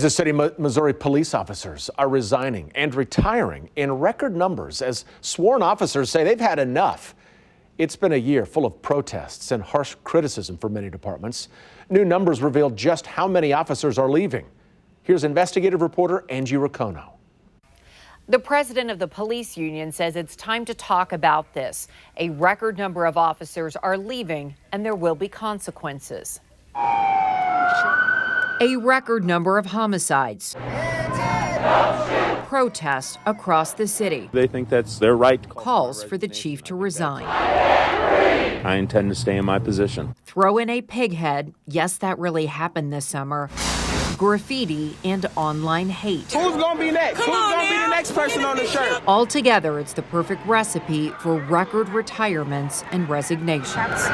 Kansas City, Missouri police officers are resigning and retiring in record numbers as sworn officers say they've had enough. It's been a year full of protests and harsh criticism for many departments. New numbers reveal just how many officers are leaving. Here's investigative reporter Angie Racono. The president of the police union says it's time to talk about this. A record number of officers are leaving and there will be consequences. A record number of homicides. Protests across the city. They think that's their right. Calls for the chief to resign. I intend to stay in my position. Throw in a pig head. Yes, that really happened this summer. Graffiti and online hate. Who's gonna be next? Who's gonna be the next person on the shirt? Altogether, it's the perfect recipe for record retirements and resignations.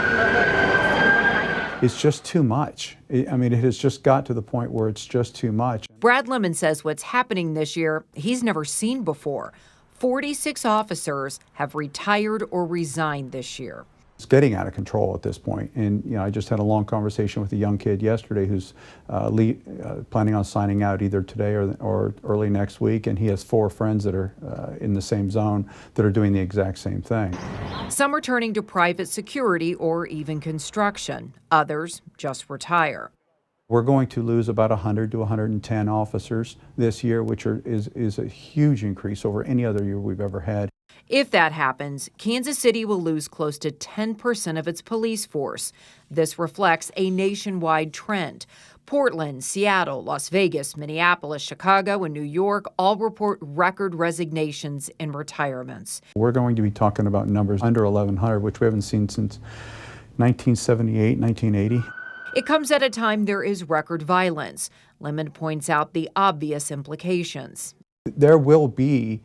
It's just too much. I mean, it has just got to the point where it's just too much. Brad Lemon says what's happening this year he's never seen before. 46 officers have retired or resigned this year. It's getting out of control at this point. And I just had a long conversation with a young kid yesterday who's planning on signing out either today or early next week. And he has 4 friends that are in the same zone that are doing the exact same thing. Some are turning to private security or even construction. Others just retire. We're going to lose about 100 to 110 officers this year, which is a huge increase over any other year we've ever had. If that happens, Kansas City will lose close to 10% of its police force. This reflects a nationwide trend. Portland, Seattle, Las Vegas, Minneapolis, Chicago, and New York all report record resignations and retirements. We're going to be talking about numbers under 1,100, which we haven't seen since 1978, 1980. It comes at a time there is record violence. Lemon points out the obvious implications. There will be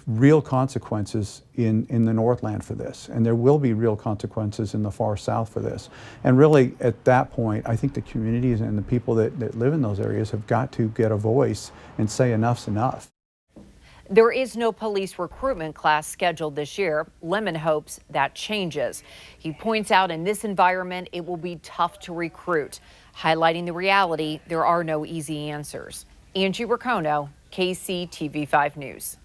real consequences in the Northland for this, and there will be real consequences in the far south for this. And really, at that point, I think the communities and the people that live in those areas have got to get a voice and say enough's enough. There is no police recruitment class scheduled this year. Lemon hopes that changes. He points out in this environment, it will be tough to recruit, highlighting the reality there are no easy answers. Angie Racono, KCTV5 News.